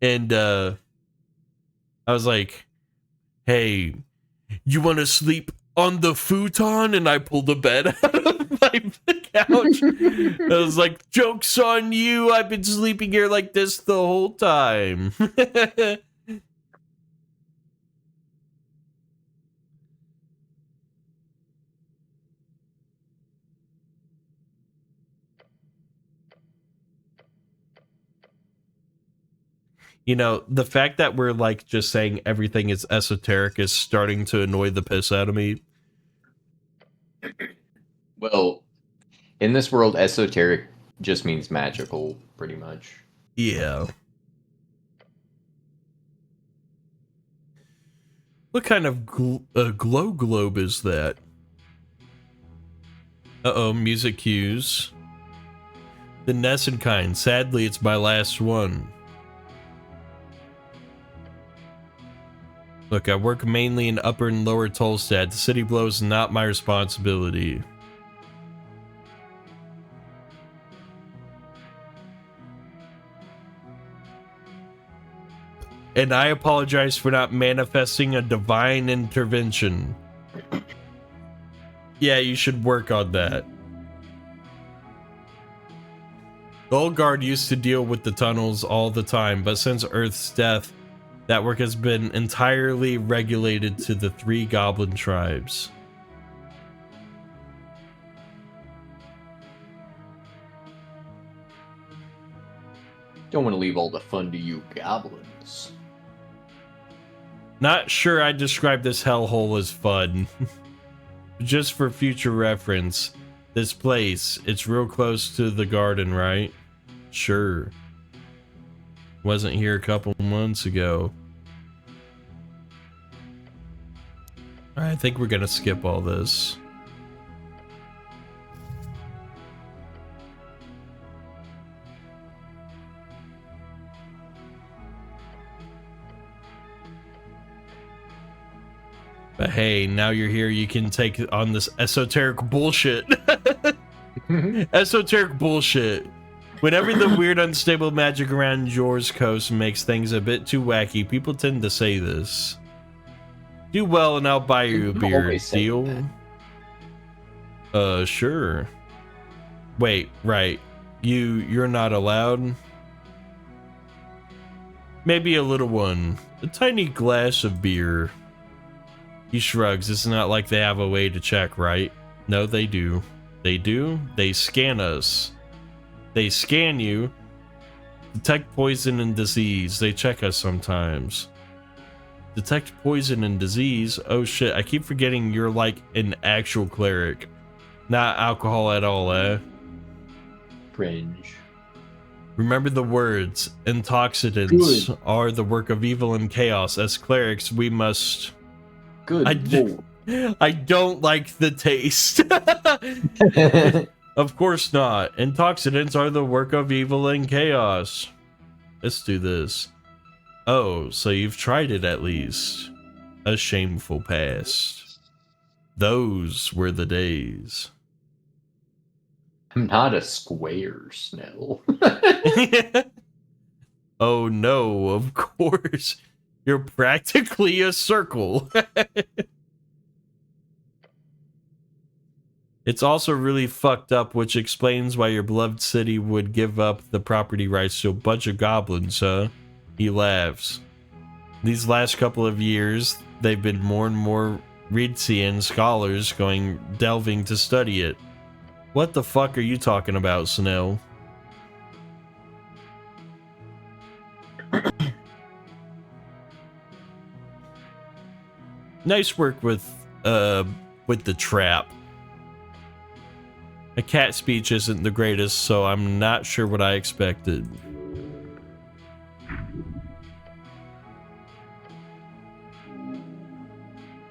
and I was like, hey, you want to sleep on the futon? And I pulled the bed out of my couch. I was like, joke's on you. I've been sleeping here like this the whole time. You know, the fact that we're like just saying everything is esoteric is starting to annoy the piss out of me. Well, in this world, esoteric just means magical, pretty much. Yeah. What kind of glow globe is that? Uh-oh, music cues. The Nesson kind. Sadly, it's my last one. Look, I work mainly in Upper and Lower Tolstad. The city below is not my responsibility. And I apologize for not manifesting a divine intervention. Yeah, you should work on that. The old guard used to deal with the tunnels all the time, but since Earth's death, that work has been entirely regulated to the 3 goblin tribes. Don't want to leave all the fun to you goblins. Not sure I describe this hellhole as fun. Just for future reference, this place, it's real close to the garden, right? Sure. Wasn't here a couple months ago. I think we're gonna skip all this. But hey, now you're here, you can take on this esoteric bullshit. Esoteric bullshit. Whenever the weird unstable magic around Jor's coast makes things a bit too wacky, people tend to say this. Do well and I'll buy you a beer. Deal? Sure. Wait, right. You're not allowed? Maybe a little one. A tiny glass of beer. He shrugs. It's not like they have a way to check, right? No, they do. They do? They scan us. They scan you. Detect poison and disease. They check us sometimes. Detect poison and disease? Oh shit, I keep forgetting you're like an actual cleric. Not alcohol at all, eh? Cringe. Remember the words. Intoxicants are the work of evil and chaos. As clerics, we must... Good. I don't like the taste. Of course not. Intoxicants are the work of evil and chaos. Let's do this. Oh, so you've tried it at least. A shameful past. Those were the days. I'm not a square, Snell. Oh no, of course. You're practically a circle. It's also really fucked up, which explains why your beloved city would give up the property rights to a bunch of goblins, huh? He laughs. These last couple of years, they've been more and more Reedsian scholars delving to study it. What the fuck are you talking about, Snell? Nice work with the trap. A cat speech isn't the greatest, so I'm not sure what I expected.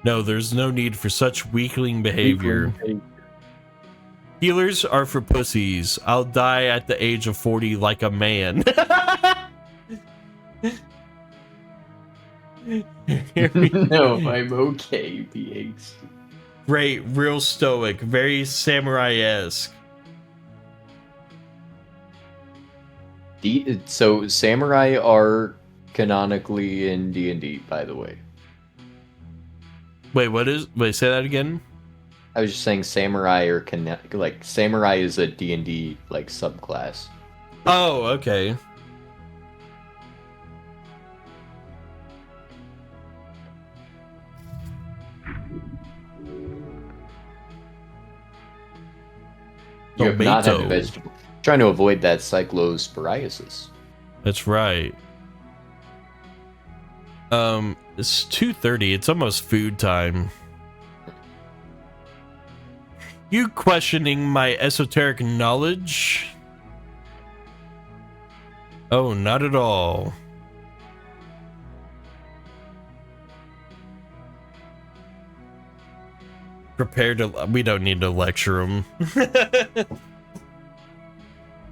No, there's no need for such weakling behavior. Healers are for pussies. I'll die at the age of 40 like a man. No, I'm okay being stupid. Great, real stoic, very samurai-esque. So samurai are canonically in D&D, by the way. Wait, say that again? I was just saying samurai are samurai is a D&D like subclass. Oh, okay. You have not had a vegetable. Trying to avoid that cyclosporiasis. That's right. It's 2:30. It's almost food time. You questioning my esoteric knowledge? Oh, not at all. We don't need to lecture him.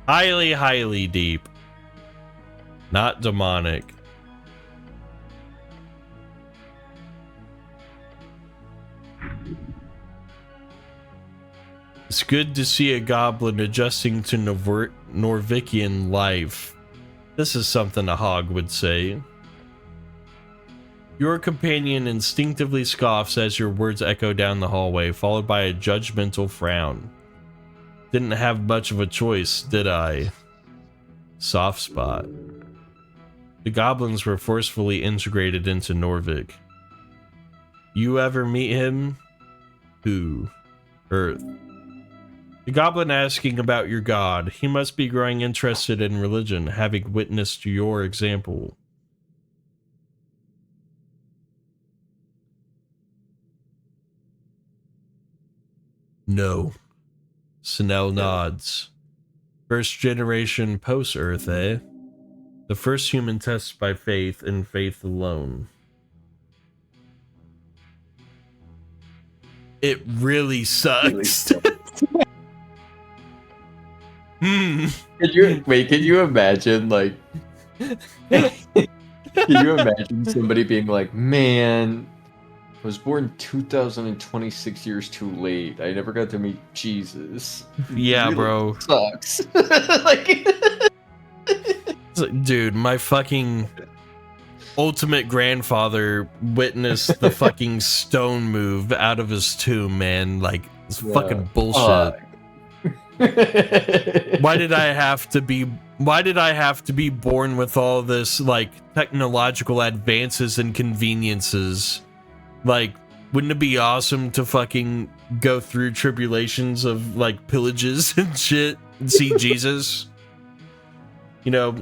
Highly, highly deep. Not demonic. It's good to see a goblin adjusting to Norvikian life. This is something a hog would say. Your companion instinctively scoffs as your words echo down the hallway, followed by a judgmental frown. Didn't have much of a choice, did I? Soft spot. The goblins were forcefully integrated into Norvik. You ever meet him? Who? Earth. The goblin asking about your god. He must be growing interested in religion, having witnessed your example. No. Snell nods. First generation post-Earth, eh? The first human test by faith and faith alone. It really sucks. Could you imagine, like... Can you imagine somebody being like, man, I was born 2026 years too late. I never got to meet Jesus. Yeah, really bro. Sucks. Like... Dude, my fucking ultimate grandfather witnessed the fucking stone move out of his tomb, man. Like, it's fucking bullshit. Why did I have to be born with all this, like, technological advances and conveniences? Like, wouldn't it be awesome to fucking go through tribulations of, like, pillages and shit and see Jesus? You know,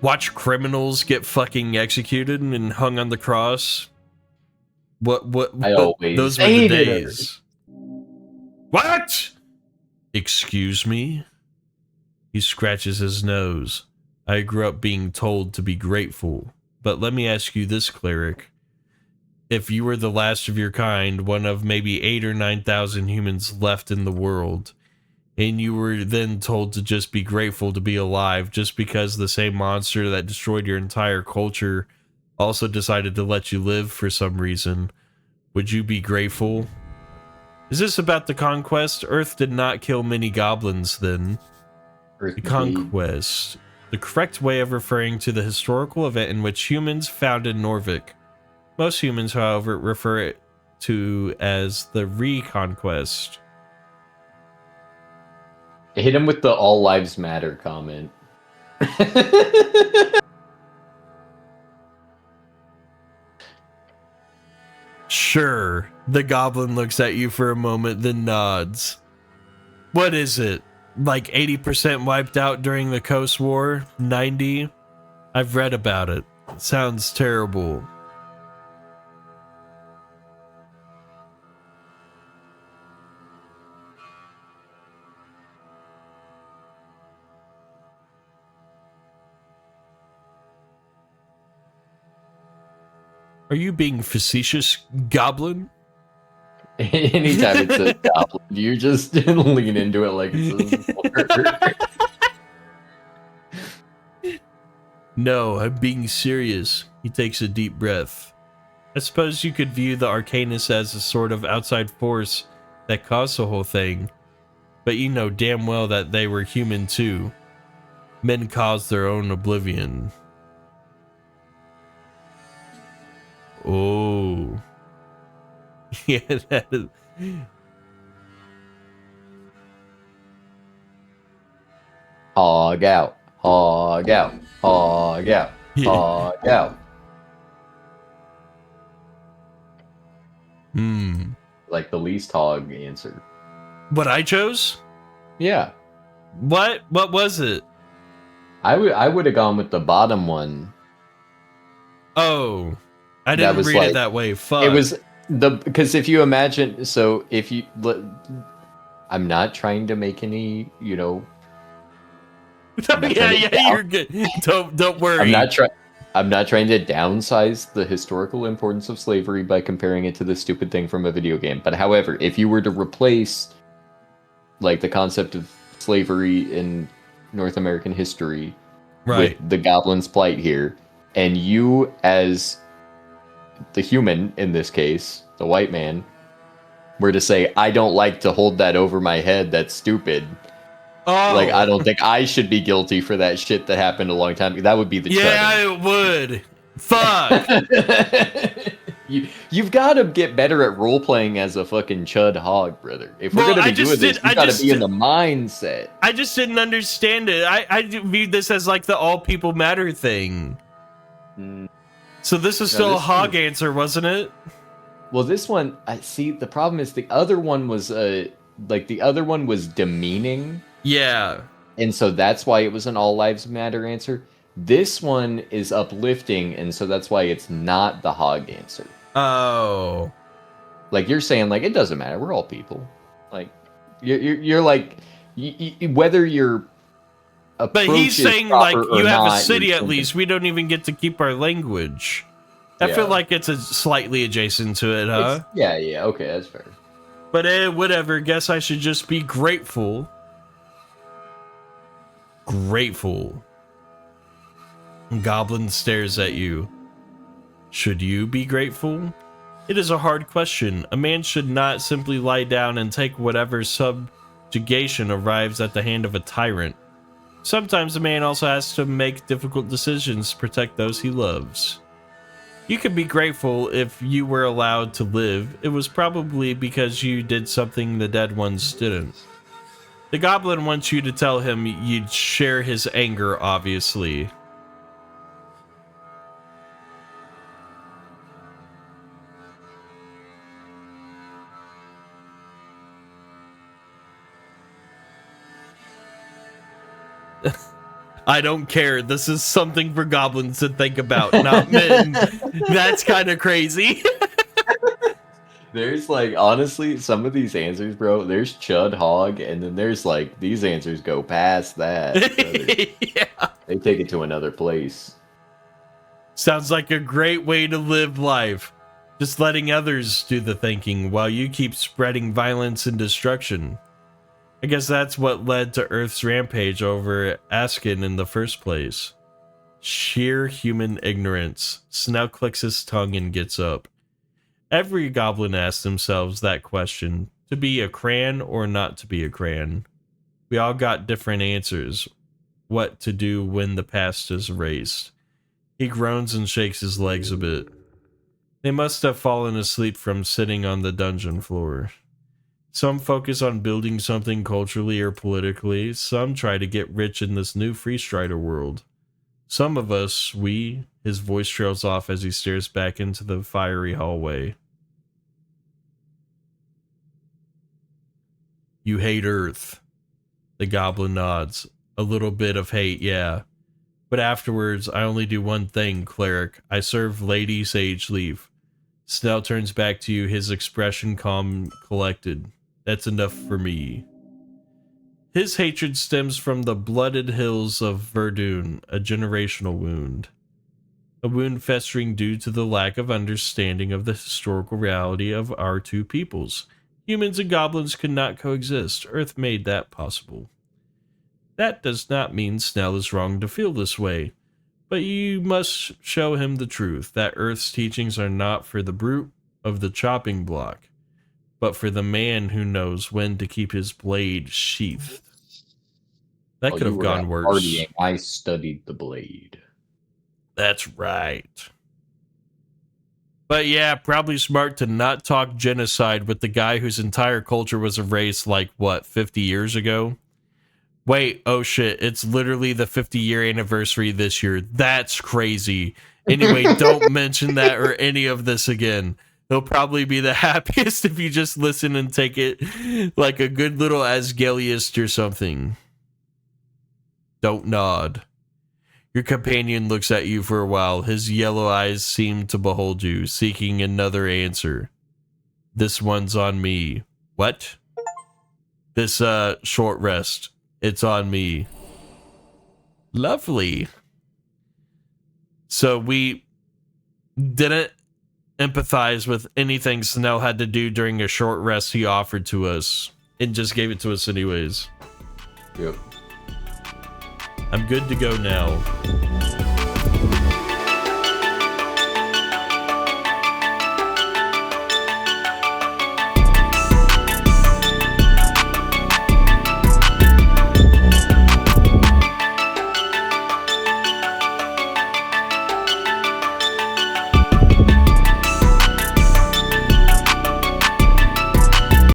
watch criminals get fucking executed and hung on the cross. What those were the days. What? Excuse me? He scratches his nose. I grew up being told to be grateful. But let me ask you this, cleric. If you were the last of your kind, one of maybe 8,000 or 9,000 humans left in the world, and you were then told to just be grateful to be alive just because the same monster that destroyed your entire culture also decided to let you live for some reason, would you be grateful? Is this about the conquest? Earth did not kill many goblins then. The conquest. The correct way of referring to the historical event in which humans founded Norvik. Most humans, however, refer it to as the reconquest. Hit him with the all lives matter comment. Sure. The goblin looks at you for a moment, then nods. What is it? Like 80% wiped out during the Coast War? 90? I've read about it. Sounds terrible. Are you being facetious, goblin? Anytime it says goblin, you just lean into it like it's a No, I'm being serious. He takes a deep breath. I suppose you could view the Arcanus as a sort of outside force that caused the whole thing. But you know damn well that they were human too. Men caused their own oblivion. Oh. Yeah, that is... hog out, hog out, hog out, hog out. Like the least hog answer. What I chose? Yeah. What was it? I would have gone with the bottom one. Oh, I didn't read it that way. Fuck. It was because if you imagine, so if you, I'm not trying to make any, yeah, you're good. Don't worry. I'm not trying to downsize the historical importance of slavery by comparing it to this stupid thing from a video game. But however, if you were to replace like the concept of slavery in North American history with the goblin's plight here, and you as the human in this case, the white man, were to say, I don't like to hold that over my head, that's stupid. Oh. Like, I don't think I should be guilty for that shit that happened a long time ago. That would be the Yeah, it would. Fuck. You've got to get better at role-playing as a fucking chud hog, brother. If we're going to be doing this, you've got to be in the mindset. I just didn't understand it. I viewed this as like the all people matter thing. So this is still a hog answer, wasn't it? Well, this one, I see. The problem is the other one was demeaning. Yeah. And so that's why it was an all lives matter answer. This one is uplifting, and so that's why it's not the hog answer. Oh. Like you're saying, like it doesn't matter. We're all people. Like you're like whether you're. But he's saying like you have a city at least. We don't even get to keep our language. I feel like it's slightly adjacent to it, huh? Yeah. Okay, that's fair. But whatever. Guess I should just be grateful. Grateful. Goblin stares at you. Should you be grateful? It is a hard question. A man should not simply lie down and take whatever subjugation arrives at the hand of a tyrant. Sometimes a man also has to make difficult decisions to protect those he loves. You could be grateful if you were allowed to live. It was probably because you did something the dead ones didn't. The goblin wants you to tell him you'd share his anger, obviously. I don't care. This is something for goblins to think about, not men. That's kind of crazy. There's like, honestly, some of these answers, bro, there's chud hog, and then there's like, these answers go past that. Yeah. They take it to another place. Sounds like a great way to live life. Just letting others do the thinking while you keep spreading violence and destruction. I guess that's what led to Earth's rampage over Askin in the first place. Sheer human ignorance. Snell clicks his tongue and gets up. Every goblin asks themselves that question. To be a cran or not to be a cran? We all got different answers. What to do when the past is erased. He groans and shakes his legs a bit. They must have fallen asleep from sitting on the dungeon floor. Some focus on building something culturally or politically. Some try to get rich in this new freestrider world. Some of us, his voice trails off as he stares back into the fiery hallway. You hate Earth. The goblin nods. A little bit of hate, yeah. But afterwards, I only do one thing, cleric. I serve Lady Sage Leaf. Snell turns back to you, his expression calm, collected. That's enough for me. His hatred stems from the blooded hills of Verdun, a generational wound. A wound festering due to the lack of understanding of the historical reality of our two peoples. Humans and goblins could not coexist. Earth made that possible. That does not mean Snell is wrong to feel this way, but you must show him the truth, that Earth's teachings are not for the brute of the chopping block, but for the man who knows when to keep his blade sheathed. That could have gone worse. Partying. I studied the blade. That's right. But yeah, probably smart to not talk genocide with the guy whose entire culture was erased like, 50 years ago? Wait, oh shit, it's literally the 50-year anniversary this year. That's crazy. Anyway, don't mention that or any of this again. He'll probably be the happiest if you just listen and take it like a good little Asgeliast or something. Don't nod. Your companion looks at you for a while. His yellow eyes seem to behold you, seeking another answer. This one's on me. What? This, short rest. It's on me. Lovely. So we didn't empathize with anything Snell had to do during a short rest he offered to us and just gave it to us anyways. Yep. I'm good to go now.